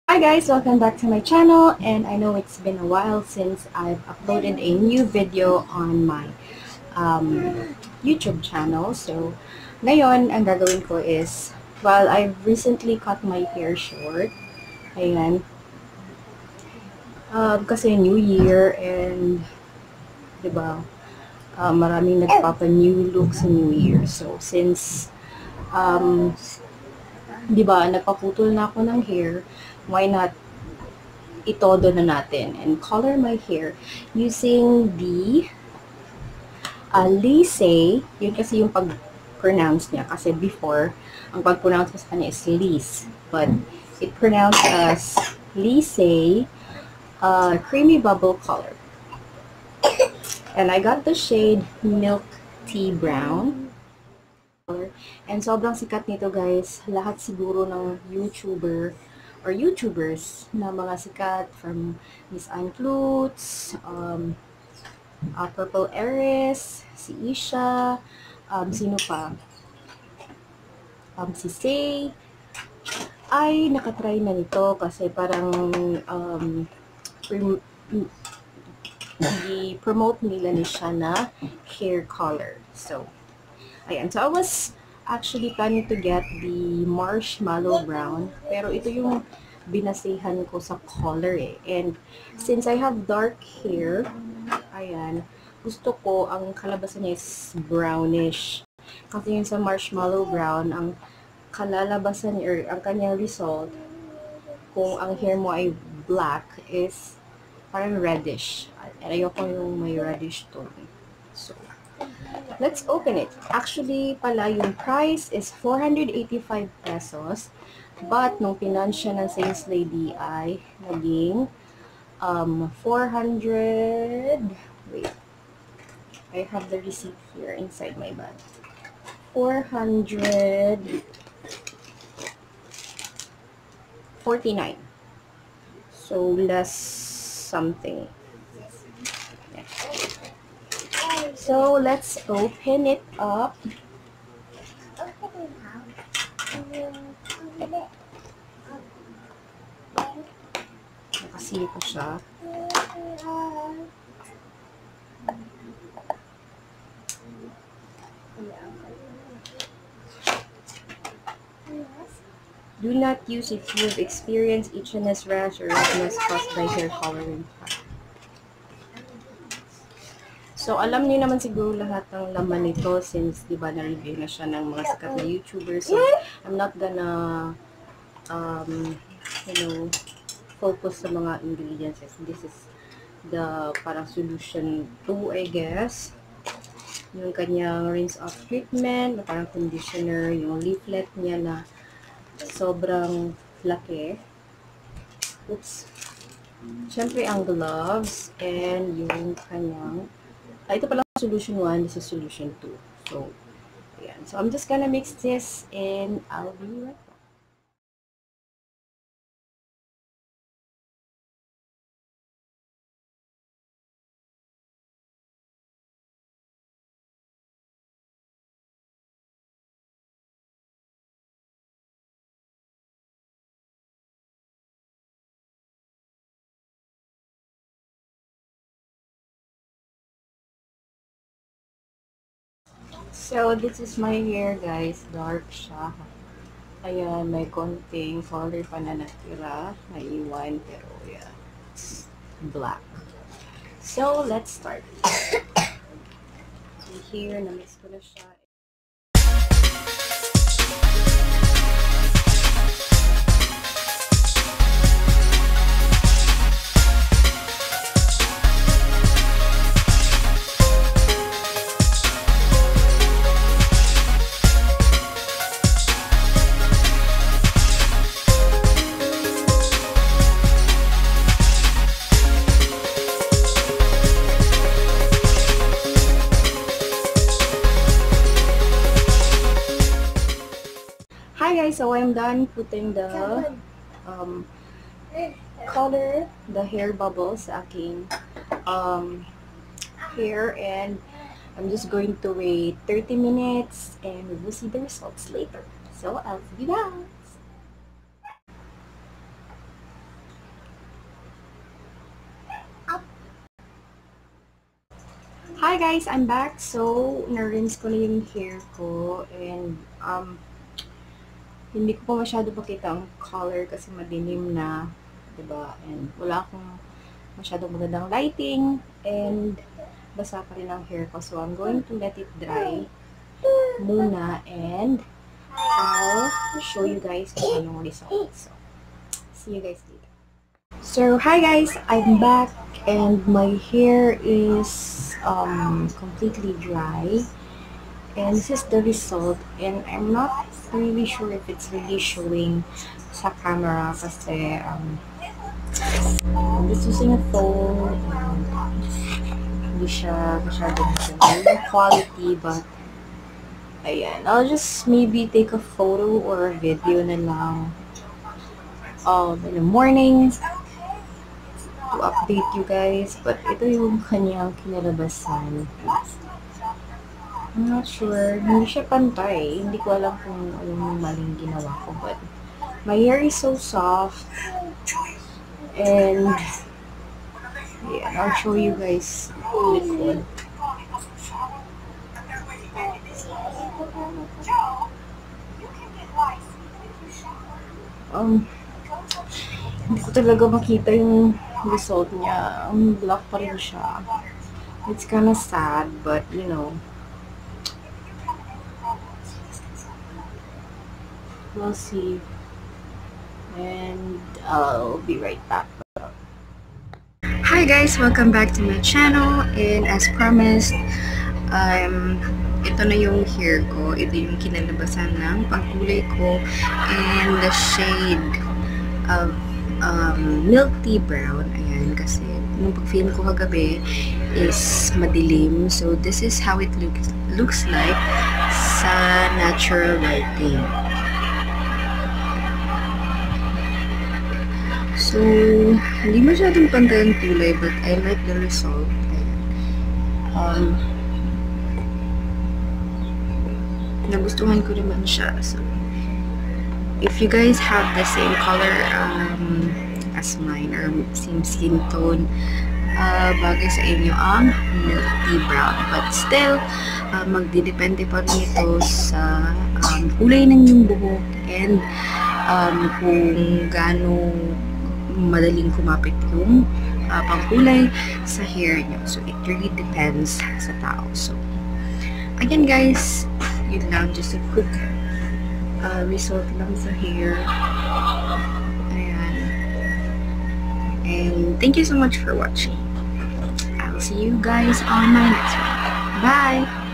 Hi guys, welcome back to my channel, and I know it's been a while since I've uploaded a new video on my YouTube channel. So, ngayon, ang gagawin ko is, well, I've recently cut my hair short. Ayan. Kasi New Year and, di ba, maraming nagpapa-new look sa New Year. So, since, di ba, nagpaputol na ako ng hair, why not itodo na natin and color my hair using the Lise. Yun kasi yung pag-pronounce niya. Kasi before, ang pag-pronounce ko sa kanya is Lise. But it pronounced as Lise Creamy Bubble Color. And I got the shade Milk Tea Brown. And sobrang sikat nito guys. Lahat siguro ng YouTuber or YouTubers na mga sikat from Miss Anne Klutz, Purple Aries, si Isha, sino pa? Si Say, ay nakatry na nito kasi parang i-promote nila ni siya na hair color. So, ayan. So, I was actually planning to get the marshmallow brown. Pero ito yung binasehan ko sa color eh. And since I have dark hair, ayan, gusto ko ang kalabasan niya is brownish. Kasi yung sa marshmallow brown, ang kalalabasan or ang kanyang result, kung ang hair mo ay black, is parang reddish. And ayoko yung may reddish tone. So, let's open it. Actually, pala, yung price is 485 pesos. But, nung pinansya ng sales lady ay naging 400... Wait. I have the receipt here inside my bag. 449. So, less something. So, let's open it up. Nakasili ko siya. Do not use if you've experienced itchiness, rash, or redness caused by hair coloring. So, alam niyo naman siguro lahat ng laman nito since, di ba, na-review na siya ng mga sikat na YouTubers. So, I'm not gonna, focus sa mga ingredients. This is the parang solution 2, I guess. Yung kanyang rinse off treatment, parang conditioner, yung leaflet niya na sobrang laki. Oops. Siyempre, ang gloves, and yung kanyang ito pala solution 1, this is solution 2. So, ayan. So, I'm just gonna mix this and I'll be right back. So, this is my hair, guys. Dark siya. Ayan, may konting color pa na natira. Naiwan, pero yeah, it's black. So, let's start. So, here, na-mix ko na siya. Hi guys, so I'm done putting the color, the hair bubbles sa aking hair, and I'm just going to wait 30 minutes and we will see the results later. So I'll see you guys. Hi guys, I'm back. So, na-rinse ko na yung hair ko and hindi ko pa masyado makita ang color kasi madilim na, 'di ba? And wala akong masyadong magandang lighting and basa pa rin ang hair ko. So, I'm going to let it dry muna and I'll show you guys kung anong result. So, see you guys later. So, hi guys, I'm back and my hair is completely dry. And this is the result. And I'm not really sure if it's really showing sa camera kasi I'm just using a phone and hindi siya masyadong maganda quality, but ayan, I'll just maybe take a photo or a video na lang in the morning to update you guys. But ito yung kanyang kinalabasan. I'm not sure. Hindi siya pantay. Hindi ko alam kung anong maling ginawa ko. But my hair is so soft. And yeah, I'll show you guys with it. Hindi ko talaga makita yung result niya. Black pa rin siya. It's kinda sad, but you know, we'll see. And I'll be right back. Hi guys, welcome back to my channel. And as promised, ito na yung hair ko. Ito yung kinalabasan ng pangkulay ko. And the shade of milk tea brown. Ayan, kasi nung pag-film ko kagabi is madilim. So this is how it looks like sa natural lighting. So, hindi masyadong pantay ang kulay, but I like the result. Ayan. Nagustuhan ko naman siya. So, if you guys have the same color as mine or same skin tone, bagay sa inyo ang milk tea brown. But still, magdidepende pa rin ito sa kulay ng yung buhok and kung gaano madaling kumapit yung pangkulay sa hair nyo. So, it really depends sa tao. So, again guys, yun lang. Just a quick result lang sa hair. Ayan. And thank you so much for watching. I'll see you guys on my next one. Bye!